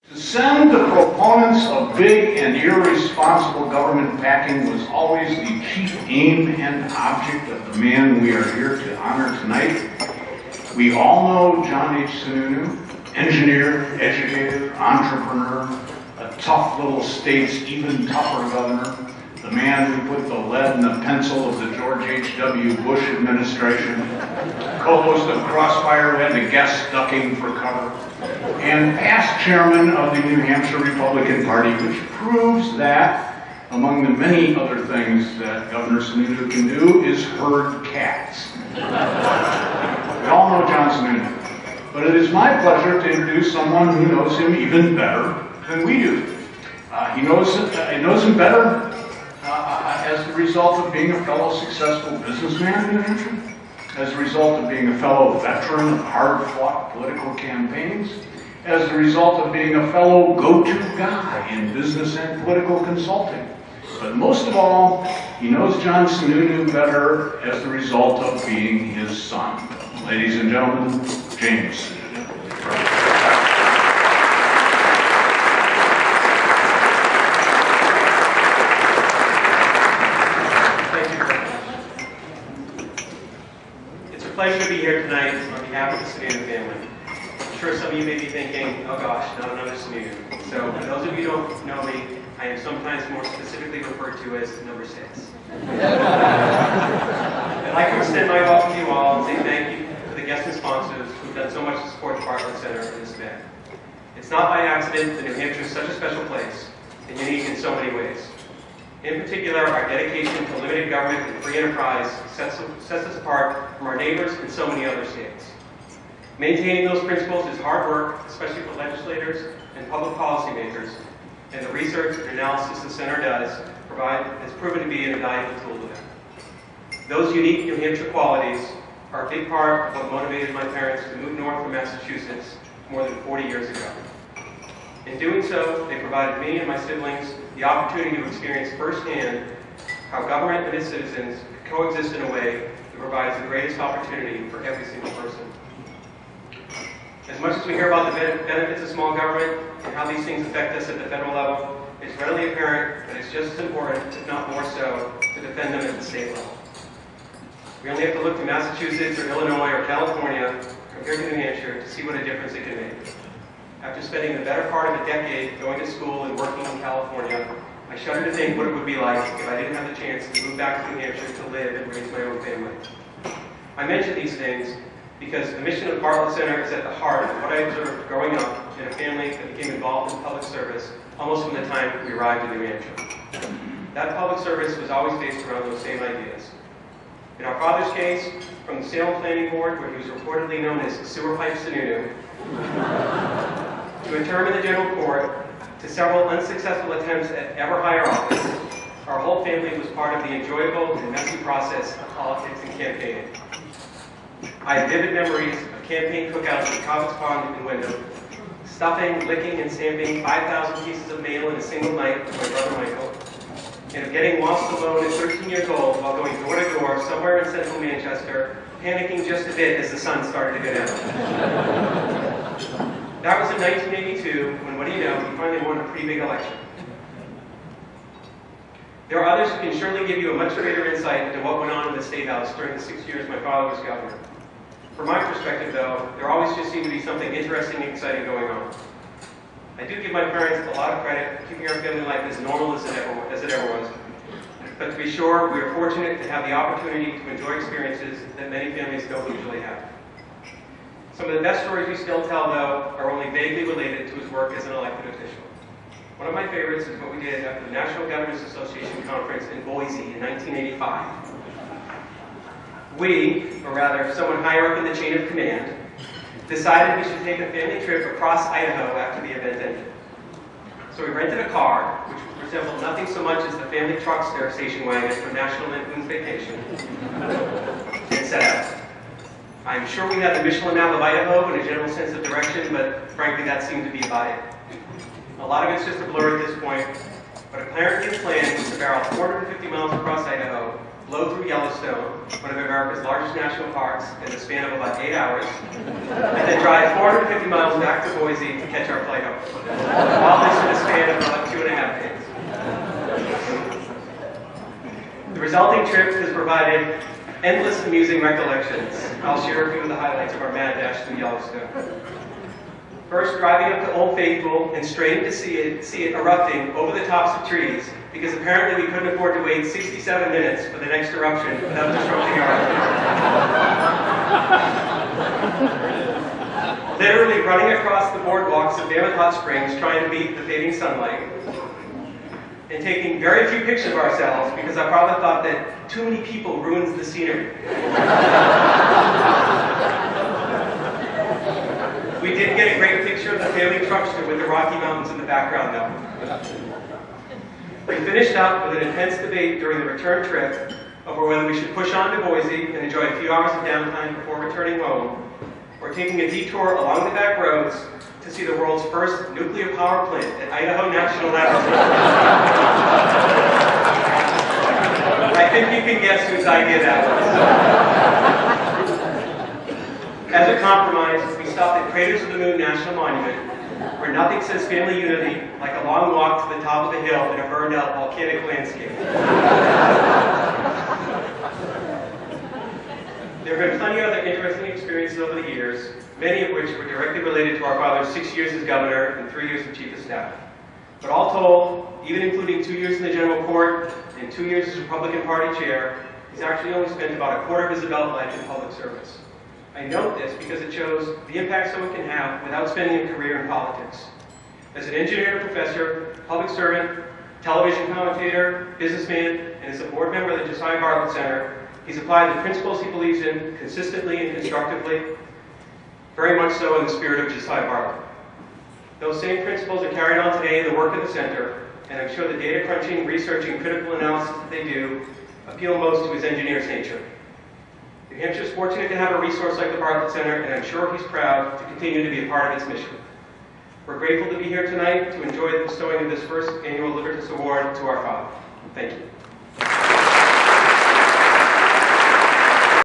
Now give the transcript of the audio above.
To send the proponents of big and irresponsible government packing was always the chief aim and object of the man we are here to honor tonight. We all know John H Sununu, engineer, educator, entrepreneur, a tough little state's even tougher governor, the man who put the lead in the pencil of the George H.W. Bush administration, co-host of Crossfire who had the guests ducking for cover, and past chairman of the New Hampshire Republican Party, which proves that, among the many other things that Governor Sununu can do, is herd cats. We all know John Sununu, but it is my pleasure to introduce someone who knows him even better than we do. He knows him better as the result of being a fellow successful businessman in New Hampshire, as a result of being a fellow veteran of hard-fought political campaigns, as a result of being a fellow go-to guy in business and political consulting. But most of all, he knows John Sununu better as the result of being his son. Ladies and gentlemen, James Sununu. Pleasure to be here tonight on behalf of the Sununu family. I'm sure some of you may be thinking, oh gosh, not another Sununu. So for those of you who don't know me, I am sometimes more specifically referred to as number 6. I'd like to extend my welcome to you all and say thank you to the guests and sponsors who've done so much to support the Bartlett Center in this event. It's not by accident that New Hampshire is such a special place and unique in so many ways. In particular, our dedication to limited government and free enterprise sets us apart from our neighbors in so many other states. Maintaining those principles is hard work, especially for legislators and public policymakers, and the research and analysis the Center does has proven to be an invaluable tool to them. Those unique New Hampshire qualities are a big part of what motivated my parents to move north from Massachusetts more than 40 years ago. In doing so, they provided me and my siblings the opportunity to experience firsthand how government and its citizens coexist in a way that provides the greatest opportunity for every single person. As much as we hear about the benefits of small government and how these things affect us at the federal level, it's readily apparent that it's just as important, if not more so, to defend them at the state level. We only have to look to Massachusetts or Illinois or California compared to New Hampshire to see what a difference it can make. After spending the better part of a decade going to school and working in California, I shudder to think what it would be like if I didn't have the chance to move back to New Hampshire to live and raise my own family. I mention these things because the mission of the Bartlett Center is at the heart of what I observed growing up in a family that became involved in public service almost from the time we arrived in New Hampshire. That public service was always based around those same ideas. In our father's case, from the Salem Planning Board, where he was reportedly known as Sewer Pipe Sununu, to a term in the general court, to several unsuccessful attempts at ever higher office, our whole family was part of the enjoyable and messy process of politics and campaigning. I have vivid memories of campaign cookouts at Cobbett's Pond in Wyndham, stuffing, licking, and stamping 5,000 pieces of mail in a single night with my brother Michael, and of getting lost alone at 13 years old while going door to door somewhere in central Manchester, panicking just a bit as the sun started to go down. That was in 1982, when, what do you know, he finally won a pretty big election. There are others who can surely give you a much greater insight into what went on in the State House during the 6 years my father was governor. From my perspective, though, there always just seemed to be something interesting and exciting going on. I do give my parents a lot of credit for keeping our family life as normal as it ever was. But to be sure, we are fortunate to have the opportunity to enjoy experiences that many families don't usually have. Some of the best stories we still tell, though, are only vaguely related to his work as an elected official. One of my favorites is what we did after the National Governors Association Conference in Boise in 1985. We, or rather someone higher up in the chain of command, decided we should take a family trip across Idaho after the event ended. So we rented a car, which resembled nothing so much as the family truckster station wagon from National Lampoon's Vacation, and set out. I'm sure we had the Michelin map of Idaho and a general sense of direction, but frankly that seemed to be about it. A lot of it's just a blur at this point, but apparently the plan was to barrel 450 miles across Idaho, blow through Yellowstone, one of America's largest national parks, in the span of about 8 hours, and then drive 450 miles back to Boise to catch our flight home. All this in a span of about 2.5 days. The resulting trip has provided endless amusing recollections. I'll share a few of the highlights of our mad dash through Yellowstone. First, driving up to Old Faithful and straining to see it erupting over the tops of trees, because apparently we couldn't afford to wait 67 minutes for the next eruption without disrupting our activity. Literally running across the boardwalks of Mammoth Hot Springs trying to beat the fading sunlight, and taking very few pictures of ourselves because our father thought that too many people ruins the scenery. We did get a great picture of the family truckster with the Rocky Mountains in the background though. We finished up with an intense debate during the return trip over whether we should push on to Boise and enjoy a few hours of downtime before returning home, or taking a detour along the back roads to see the world's first nuclear power plant at Idaho National Laboratory. I think you can guess whose idea that was. As a compromise, we stopped at Craters of the Moon National Monument, where nothing says family unity like a long walk to the top of the hill in a burned-out volcanic landscape. There have been plenty of other interesting experiences over the years, many of which were directly related to our father's 6 years as governor and 3 years as chief of staff. But all told, even including 2 years in the general court and 2 years as Republican Party chair, he's actually only spent about a quarter of his adult life in public service. I note this because it shows the impact someone can have without spending a career in politics. As an engineer and professor, public servant, television commentator, businessman, and as a board member of the Josiah Bartlett Center, he's applied the principles he believes in consistently and constructively, very much so in the spirit of Josiah Bartlett. Those same principles are carried on today in the work of the center, and I'm sure the data crunching, researching, critical analysis that they do appeal most to his engineer's nature. New Hampshire is fortunate to have a resource like the Bartlett Center, and I'm sure he's proud to continue to be a part of its mission. We're grateful to be here tonight to enjoy the bestowing of this first annual Libertas Award to our father. Thank you.